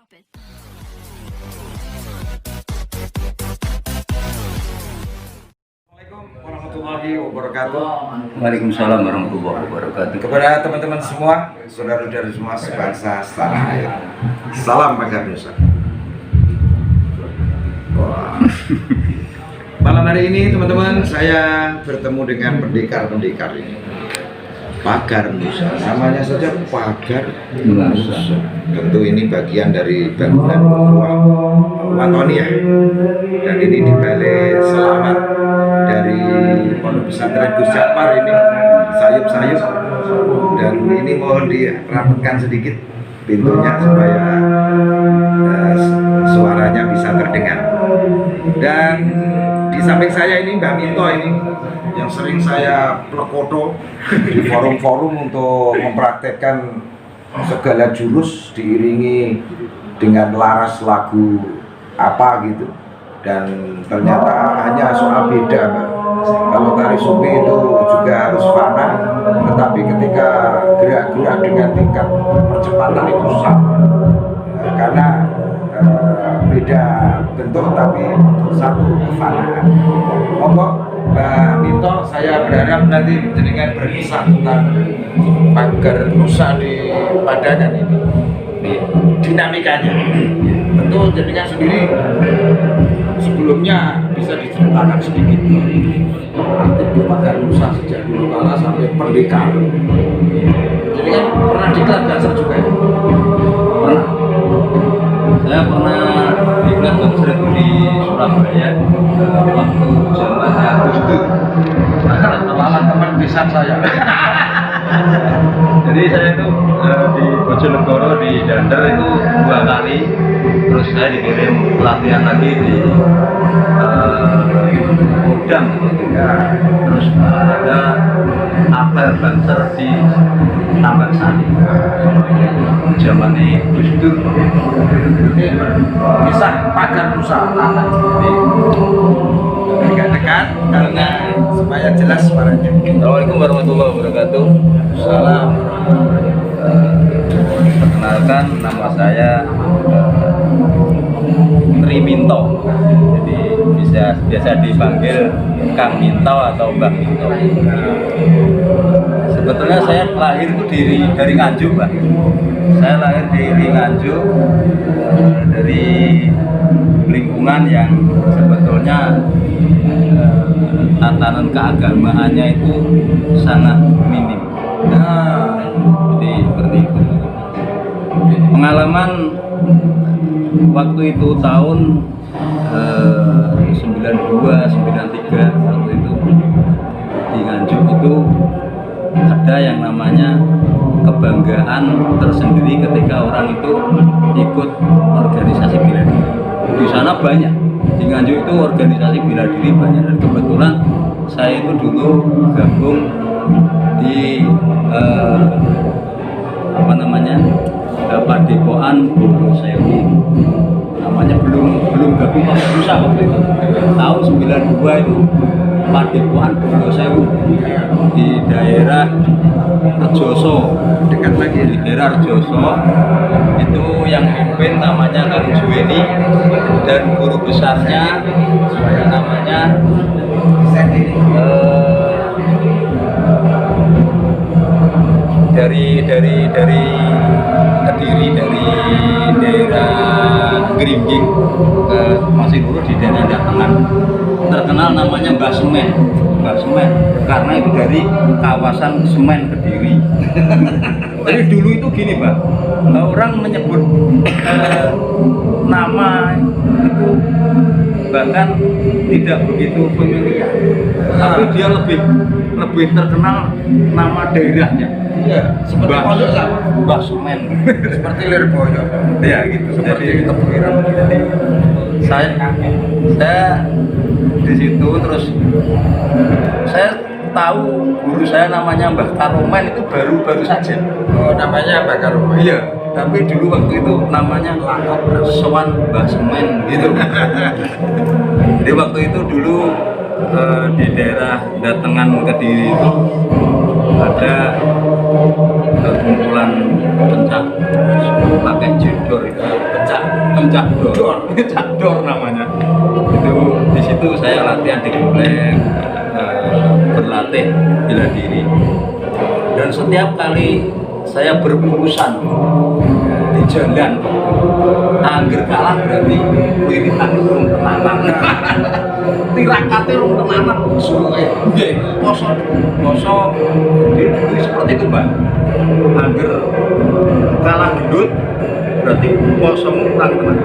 it. Assalamualaikum warahmatullahi wabarakatuh. Waalaikumsalam warahmatullahi wabarakatuh. Kepada teman-teman semua, saudara-saudara semua sebangsa setanah air, salam pagar nusa. Wah. Malam hari ini teman-teman, saya bertemu dengan pendekar-pendekar ini. Pagar Nusa, namanya saja Pagar Nusa. Tentu ini bagian dari bangunan Watoni ya. Dan ini di Balai Selamat dari Pondok Pesantren Gus Japar ini, sayup-sayup. Dan ini mohon dirapatkan sedikit pintunya supaya suaranya bisa terdengar. Dan di samping saya ini Mbak Minto ini yang sering saya plekoto di forum-forum untuk mempraktekkan segala jurus diiringi dengan laras lagu apa gitu, dan ternyata hanya soal beda Mbak. Kalau tari sufi itu juga harus fana, tetapi ketika gerak-gerak dengan tingkat percepatan itu sama, karena beda bentuk tapi satu kefanaan. Monggo Mbak Minto, saya berharap nanti jenengan berkisah tentang Pagar Nusa di Padangan ini, dinamikanya. Tentu jenengan sendiri sebelumnya bisa diceritakan sedikit aktif di Pagar Nusa sejak dulu kala sampai pendekar. Jadi kan pernah di klub dasar juga ya? Pernah. Saya pernah ikut konsert di Surabaya waktu zamannya Gus Dur. Malah teman pisan saya. Jadi saya itu di Bojonegoro di Dander itu 2 kali, terus saya dikirim pelatihan lagi di Kodam, terus ada apel banser di Tambak Sari zaman Gus Dur. Kisah Pagar Nusa agak dekat karena supaya jelas suaranya. Assalamualaikum warahmatullahi wabarakatuh. Salam. Perkenalkan, nama saya Tri Minto. Jadi biasa dipanggil Kang Minto atau Mbah Minto. Sebetulnya saya lahir itu dari Nganjuk, Pak. Saya lahir di Nganjuk, dari lingkungan yang sebetulnya tatanan keagamaannya itu sangat minim. Nah, Jadi seperti itu. Pengalaman waktu itu tahun 92, 93 waktu itu di Nganjuk itu ada yang namanya kebanggaan tersendiri ketika orang itu ikut organisasi bela diri. Di sana banyak, di Nganjuk itu organisasi bela diri banyak, dan kebetulan saya itu dulu gabung di Padepokan Bodo Sewu, namanya belum gabung Pagar Nusa waktu itu. Tahun 92 itu Padepokan Bodo Sewu di daerah Rejoso, dekat lagi di daerah Rejoso itu yang pimpin namanya Kang Juweni, dan guru besarnya namanya dari Kediri, dari daerah Geringging ke Masih Nurul di daerah Datengan, terkenal namanya Mbah Semen, karena itu dari kawasan Semen Kediri. Jadi dulu itu gini Mbak, orang menyebut nama itu bahkan tidak begitu familiar, tapi dia lebih terkenal nama daerahnya. Iya, seperti pondok sama. Mbah Semen. Seperti Lirboyo. Ya gitu. Seperti Tepuiran. Jadi saya di situ, terus saya tahu guru saya namanya Mbah Karomen itu baru saja. Oh, namanya Mbak Karomen. Iya, tapi dulu waktu itu namanya Lakop Sowan Mbah Semen gitu. Jadi waktu itu dulu di daerah Datengan Kediri itu ada kumpulan pencak pakai jedor itu, pencak Cakdor namanya. Itu di situ saya latihan di Geblek, berlatih bela diri. Dan setiap kali saya berurusan di jalan, angger kalah berarti wiritan urung tenanan. Tirakate urung tenanan suwe. Nggih, poso ini seperti itu, Mbak. Angger kalah gendut berarti posomu kurang tenan.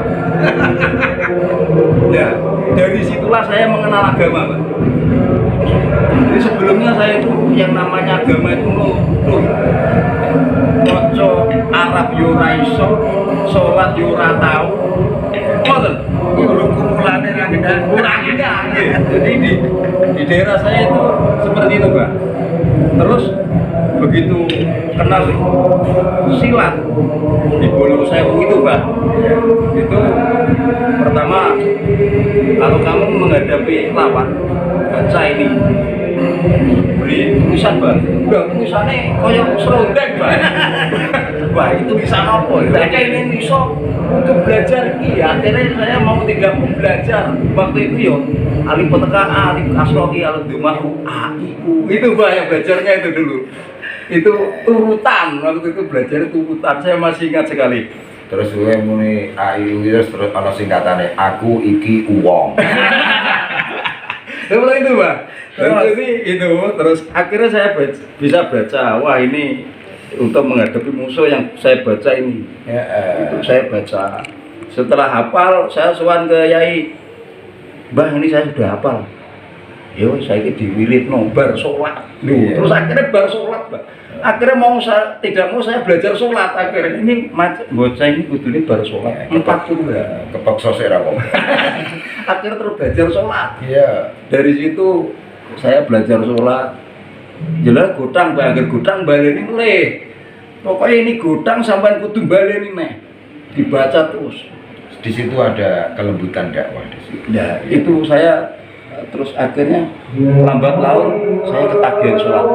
Ya, dari situlah saya mengenal agama, Mbak. Jadi sebelumnya saya itu yang namanya agama itu maca Arab yo ora iso, salat yo ora tau. Ngoten. Kulo kumulane ra gendah. Jadi di daerah saya itu seperti itu, Mbak. Terus begitu kenal silat di Bolo Sewu itu, Mbak. Itu pertama kalau kamu menghadapi lawan baca ini beri tulisan, Mbak. Udah tulisannya koyok serondeng, Mbak. Wah, itu tulisan apa? Mereka ingin bisa untuk belajar ini. Akhirnya saya mau 30 belajar. Waktu itu yo alif peteka alif asroki alif dumahu a i u. Itu, Mbak, yang belajarnya itu dulu. Itu urutan, waktu itu belajar itu urutan. Saya masih ingat sekali. Terus gue muni ayu terus ana singkatane aku iki uwong. Seperti itu, Mbak. Jadi itu terus akhirnya saya bisa baca. Wah, ini untuk menghadapi musuh yang saya baca ini. Itu saya baca. Setelah hafal, saya sowan ke Yai. Mbah, ini saya sudah hafal. Yo, saya diwirid bar sholat. Terus akhirnya bar sholat, Mbak. Akhirnya tidak mau saya belajar sholat. Akhirnya ini bocah ini kudune bar sholat. 40 kepaksa sih ra kok. Akhirnya terus belajar sholat. Iya. Dari situ saya belajar sholat. Jelas gudang, agar gudang baleni mulai. Pokoknya ini gudang sampai kudu baleni meh. Dibaca terus. Di situ ada kelembutan dakwah di situ. Ya, itu saya terus akhirnya lambat laun saya ketagihan sholat.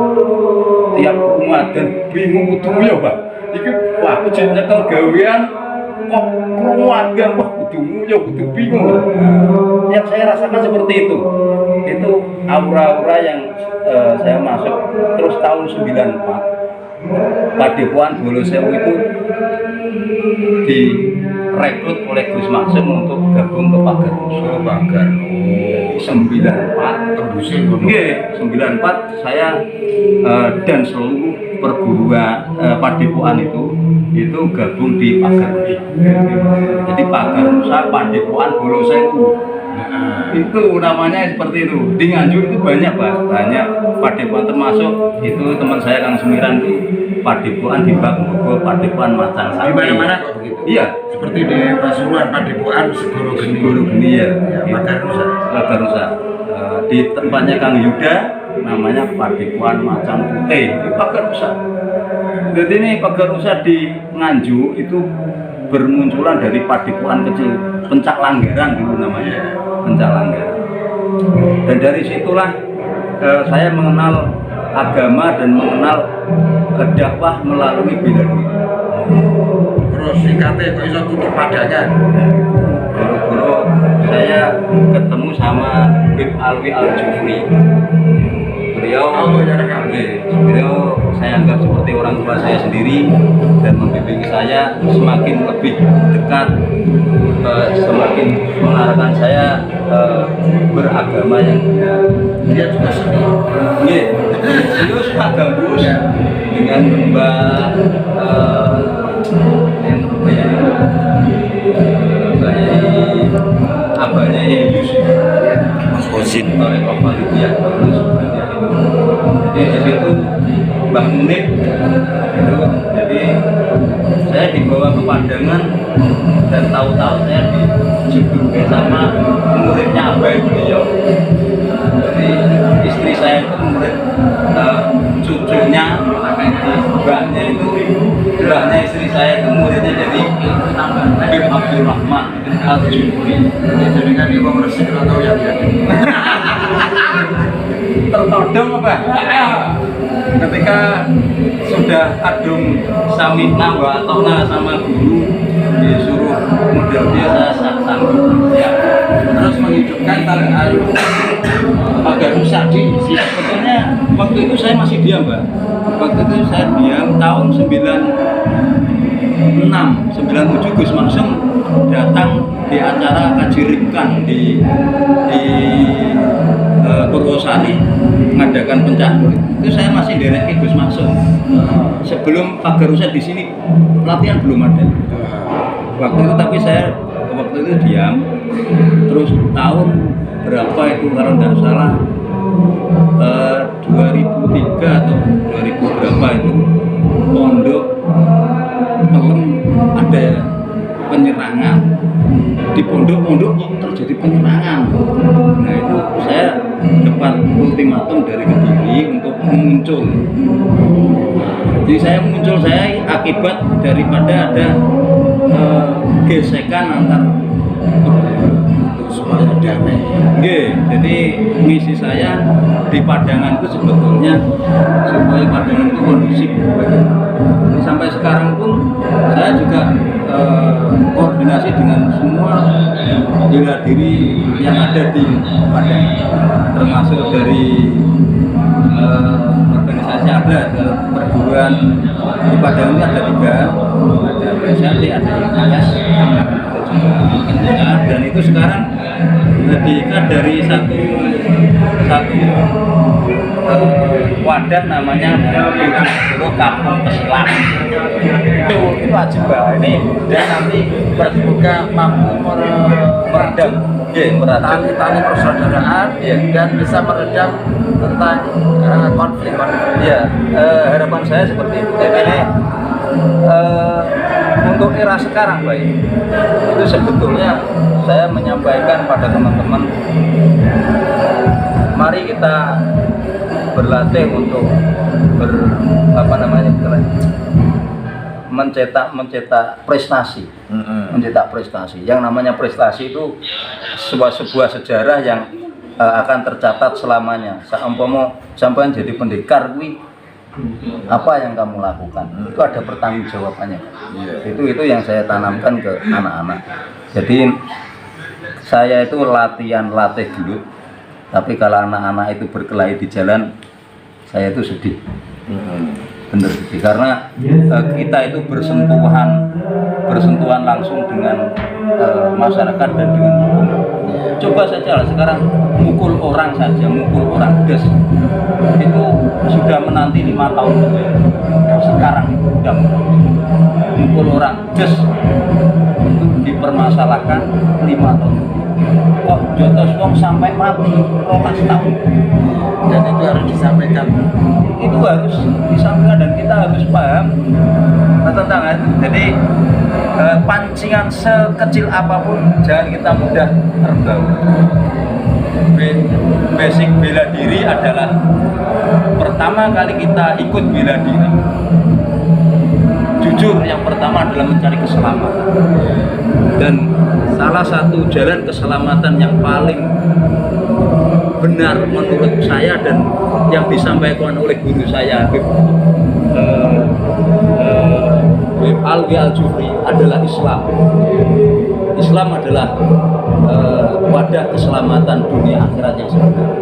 Tiap rumah dan bingung kudu ya, Pak. Iki wah jenenge gawean kok keluarga wah kudu ya kudu bingung. Yang saya rasakan seperti itu. Itu aura-aura yang saya masuk terus tahun 94 Padepokan Bolo Sewu itu direkrut oleh Gus Maksum untuk gabung ke Pagar Nusa. Pagar 94 tembusin ngono. Nggih, 94 saya dan seluruh perguruan Padepokan itu gabung di Pagar Nusa. Jadi Pagar Nusa Padepokan Bolo Sewu. Itu namanya seperti itu. Di Nganjuk itu banyak, Pak. Banyak padepokan, termasuk itu teman saya Kang Semiran itu padepokan di Bagmogo, padepokan Macang Sakti. Di mana-mana kok begitu. Iya, Seperti di Pasuruan padepokan Segoro Geni. Segoro Geni ya. Pagar Nusa. Pagar Nusa. Di tempatnya Kang Yuda namanya padepokan Macang Putih. Di Pagar Nusa. Jadi ini Pagar Nusa di Nganjuk itu bermunculan dari padepokan kecil Pencak Langgaran dulu namanya, Pencak Langgaran. Dan dari situlah saya mengenal agama dan mengenal dakwah melalui bela diri. Terus singkatnya kok iso tutup padangan. Guru-guru saya ketemu sama Bib Alwi Al-Jufri. Beliau saya anggap seperti orang tua saya sendiri dan membimbing saya semakin lebih dekat, semakin mengarahkan saya beragama yang benar. Dia juga seni. Beliau suka gambus dengan Mbak abahnya Yus Mas Osin oleh Bapak itu ya. Jadi di situ Mbah Munib itu, jadi saya dibawa ke Padangan dan tahu-tahu saya dijudulkan sama muridnya Abah beliau. Jadi istri saya itu murid cucunya, mbaknya istri saya itu muridnya jadi Bib Abdurrahman Al-Jufri. Jadi kan dia mau resik atau yang tertodong apa? Ketika sudah kadung samina wa atona sama guru disuruh dia saya sanggup ya. Terus menghidupkan pagar rusak di sebetulnya waktu itu saya masih diam, Mbak. Waktu itu saya diam tahun 97 Gus Maksum datang di acara kaji ringkan di Purwosari mengadakan pencak itu saya masih derek Gus Maksum. Sebelum pagar rusak di sini pelatihan belum ada. Waktu itu tapi saya waktu itu diam. Terus tahun berapa itu kalau tidak salah 2003 atau 2000 berapa itu pondok Pelem ada penyerangan di pondok-pondok terjadi penyerangan. Nah itu saya dapat ultimatum dari Kediri untuk muncul. Jadi saya muncul akibat daripada ada gesekan antar supaya damai. Jadi misi saya di Padangan itu sebetulnya supaya Padangan itu kondusif. Jadi sampai sekarang pun saya juga koordinasi dengan semua bela diri yang ada di Padangan, termasuk dari organisasi ada perguruan di Padangan ini ada 3, ada PSLT, ada IKS, dan itu sekarang terdiri dari satu wadah namanya Biro Kampung Pesilat. Itu wajib, Mbak. Ini dan nanti juga mampu meredam tali persaudaraan dan bisa meredam tentang konflik. Ya, harapan saya seperti itu. Jadi ini untuk era sekarang, Pak, itu sebetulnya saya menyampaikan pada teman-teman, mari kita berlatih untuk mencetak prestasi. Mencetak prestasi. Yang namanya prestasi itu sebuah sejarah yang akan tercatat selamanya. Seumpama sampean jadi pendekar kuwi apa yang kamu lakukan itu ada pertanggungjawabannya. Itu yang saya tanamkan ke anak-anak. Jadi saya itu latih gelut, tapi kalau anak-anak itu berkelahi di jalan saya itu sedih. Bener sedih karena kita itu bersentuhan langsung dengan masyarakat dan dengan hukum. Coba saja lah sekarang mukul orang des itu sudah menanti 5 tahun. Sekarang sudah mukul orang des itu dipermasalahkan 5 tahun. Kok jotos wong sampai mati 12 tahun. Dan itu harus disampaikan. Itu harus disampaikan dan kita harus paham tentang itu. Jadi pancingan sekecil apapun jangan kita mudah terbawa. Basic bela diri adalah pertama kali kita ikut bela diri. Jujur yang pertama adalah mencari keselamatan. Dan salah satu jalan keselamatan yang paling benar menurut saya dan yang disampaikan oleh guru saya Habib Alwi Al-Jufri adalah Islam. Islam adalah wadah keselamatan dunia akhirat yang sebenarnya.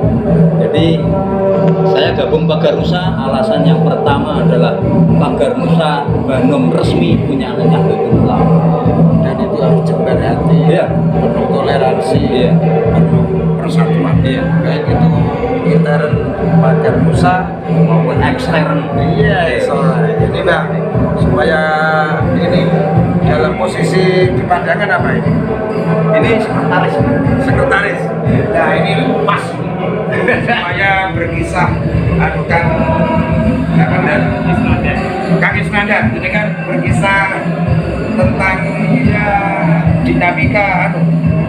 Jadi saya gabung Pagar Nusa, alasan yang pertama adalah Pagar Nusa belum resmi punya Nahdlatul Ulama. Dan itu harus jembar hati, penuh toleransi, penuh persatuan. Baik itu intern Pagar Nusa maupun ekstern. Jadi Mbak, supaya ini dalam posisi di Padangan apa ini? Ini sekretaris. Nah ini pas supaya berkisah Kang Isnanda ini kan berkisah tentang dinamika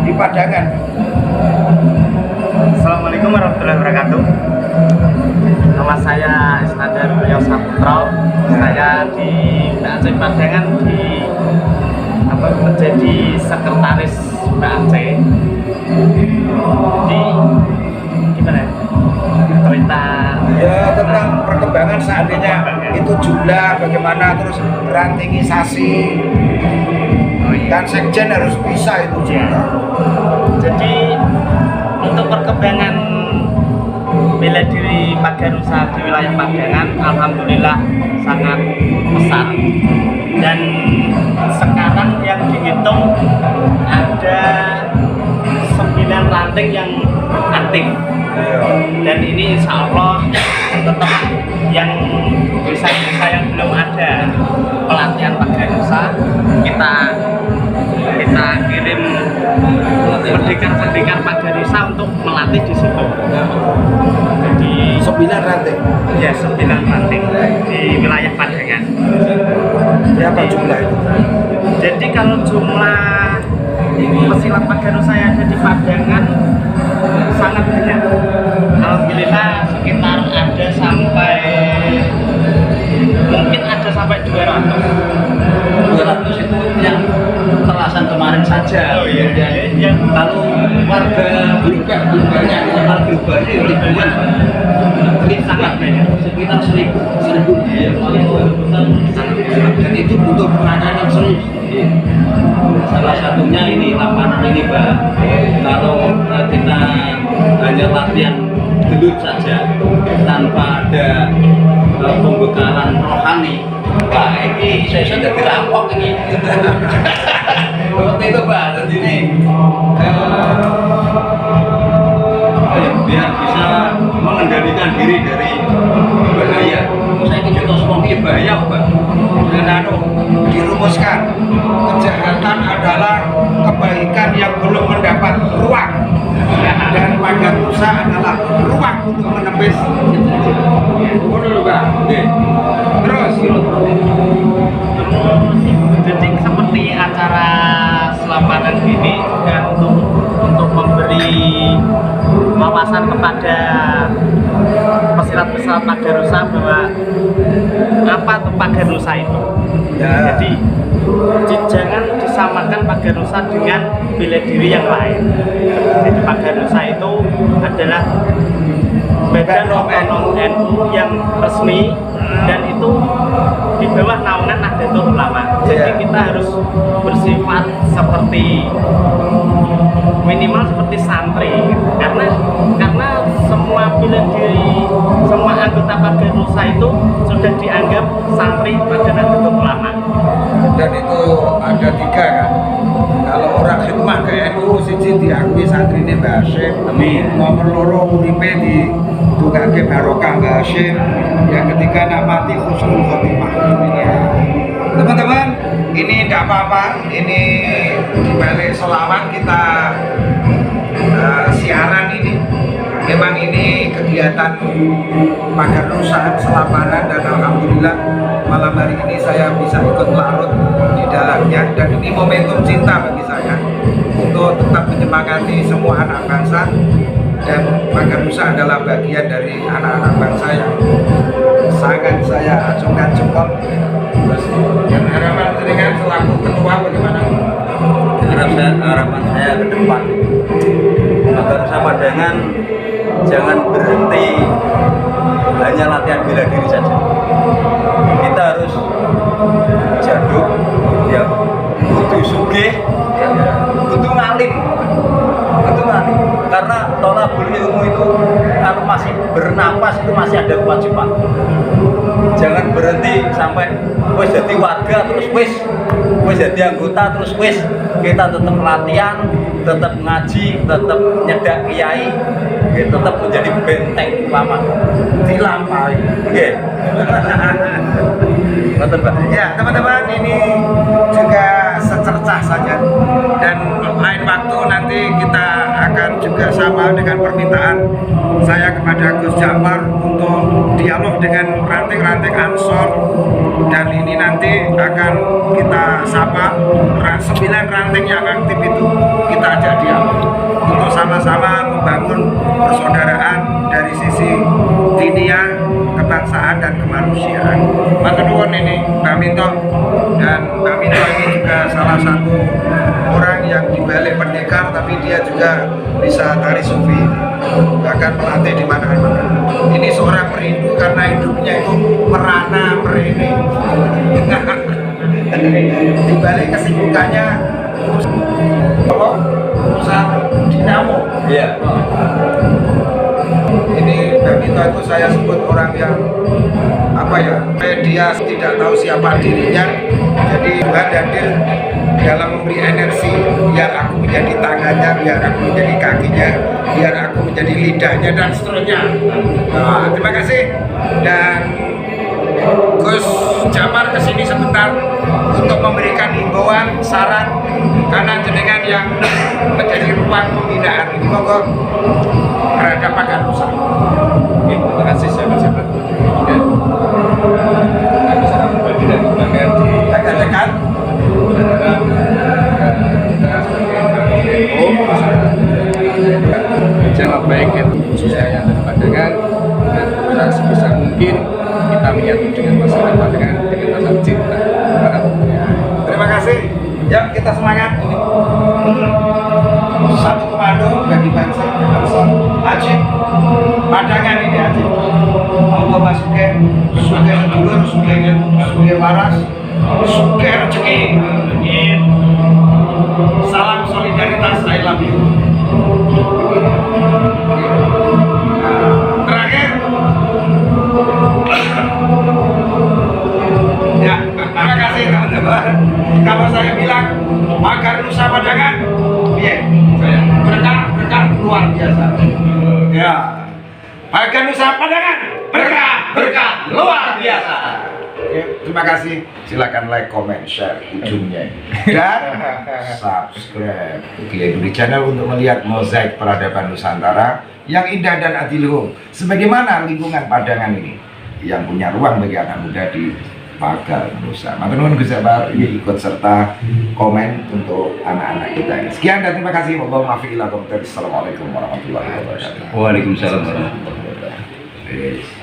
di Padangan. Assalamualaikum warahmatullahi wabarakatuh. Nama saya Isnanda Beliau Saputra. Saya di PAC Padangan menjadi sekretaris PAC di perintah tentang perkembangan seandainya itu jumlah bagaimana terus rantingisasi. dan sekjen harus bisa itu juga. Jadi untuk perkembangan bela diri Pagarusa di wilayah Padangan alhamdulillah sangat pesat, dan sekarang yang dihitung ada 9 ranting yang aktif, dan ini insya Allah tetap yang desa-desa yang belum ada pelatihan Pagarusa kita kirim pendekar Pagarusa untuk melatih di situ. Jadi 9 ranting. ya 9 ranting di wilayah Padangan. Berapa jumlah itu? Jadi kalau jumlah pesilat Pagarusa yang ada di Padangan sangat banyak. Alhamdulillah sekitar ada sampai mungkin ada sampai 200 itu yang kelasan kemarin saja. Oh iya. Ya, kalau warga berubahnya kalau berubahnya ribuan, Ini sangat banyak. sekitar 1000 ya. Dan itu butuh penanganan serius. Salah satunya ini lapangan ini, Pak. Kalau kita hanya latihan gelut saja tanpa ada pembekalan rohani, wah ini saya sudah dirampok ini. Seperti itu, Pak. Jadi ini biar bisa mengendalikan diri dari bahaya. Saya ini contoh seperti bahaya, Pak. Dan dirumuskan, kejahatan adalah kebaikan yang belum mendapat ruang, dan Pagarusa adalah ruang untuk menepis. Betul, Pak. Terus Jadi seperti acara selapanan ini juga untuk memberi wawasan kepada pesilat-pesilat Pagarusa bahwa apa itu Pagarusa itu. Ya. Jadi jangan disamakan Pagarusa dengan bela diri yang lain. Jadi Pagarusa itu adalah badan otonom NU yang resmi, dan itu di bawah naungan Nahdlatul Ulama. Jadi kita harus bersifat seperti minimal seperti santri, karena semua bela diri, semua anggota Pagarusa itu sudah dianggap santri pada Nahdlatul Ulama. dan itu ada 3 kan. Kalau orang khidmah ke NU siji diakui santrine Mbah Hasyim. Amin. Nomor loro uripe di dungake barokah Mbah Hasyim. Yang ketiga nak mati husnul khotimah. Teman-teman, ini tidak apa-apa. Ini di balik selawat kita siaran ini. Memang ini kegiatan Pagarusa Selapanan, dan alhamdulillah malam hari ini saya bisa ikut larut di dalamnya, dan ini momentum cinta bagi saya untuk tetap menyemangati semua anak bangsa, dan Pagarusa adalah bagian dari anak-anak bangsa yang sangat saya acungkan jempol. Dan harapan dengan selaku ketua bagaimana? Harapan saya ke depan Pagarusa Padangan jangan berhenti hanya latihan bela diri saja. Kita harus jaduk, ya, butuh sugih, butuh ngalim, karena tolabul ilmu itu kalau masih bernapas itu masih ada kewajiban. Jangan berhenti sampai wis jadi warga terus wis jadi anggota terus wis. Kita tetap latihan, tetap ngaji, tetap nyedak kiai, tetap menjadi benteng ulama. Dilampaui. Oke. Betul, Pak. Ya, teman-teman, ini juga secercah saja, dan lain waktu nanti kita akan juga sama dengan permintaan saya kepada Gus Jafar untuk dialog dengan ranting-ranting Ansor, dan ini nanti akan kita sapa 9 ranting yang aktif itu, kita ajak dialog untuk sama-sama membangun persaudaraan dari sisi diniyah, kebangsaan, dan kemanusiaan. Maka nuwun ini Mbak Minto, dan Mbak Minto ini juga salah satu orang yang dibalik pendekar, tapi dia juga bisa tari sufi, bahkan melatih di mana-mana. Ini seorang perindu karena hidupnya itu merana merini. Di balik kesibukannya usaha dinamo. Iya. Ini Bang Minto itu saya sebut orang yang apa ya, dia tidak tahu siapa dirinya. Jadi Tuhan hadir dalam memberi energi, biar aku menjadi tangannya, biar aku menjadi kakinya, biar aku menjadi lidahnya dan seterusnya. Nah, terima kasih. Dan Gus Jamar kesini sebentar untuk memberikan himbauan, saran, karena jenengan yang menjadi ruang pembinaan ini, monggo terhadap Pagar Nusa. Oke, terima kasih sahabat-sahabat. Kami sangat berbagi dan bangga di Tekan-tekan. Jangan baik itu khususnya yang ada Padangan, dan kita sebisa mungkin kita menyatu dengan masyarakat Padangan dengan rasa cinta. Terima kasih. Yuk kita semangat. Satu komando bagi bangsa. Haji Padangan ini Haji. Allah masuke, suge dulur, suge waras, suge rezeki. Salam solidaritas, I love you. Terakhir, ya, terima kasih teman-teman. Kalau saya bilang Pagar Nusa Padangan, berkah luar biasa. Ya, Pagar Nusa Padangan, berkah luar biasa. Oke, terima kasih. Silakan like, comment, share ujungnya dan subscribe di channel untuk melihat mozaik peradaban Nusantara yang indah dan adiluhung. Sebagaimana lingkungan Padangan ini yang punya ruang bagi anak muda di Pagar Nusa. Matur nuwun Gus Jamar, ini ikut serta komen untuk anak-anak kita ini. Sekian dan terima kasih. Assalamualaikum warahmatullahi wabarakatuh. Waalaikumsalam warahmatullahi wabarakatuh.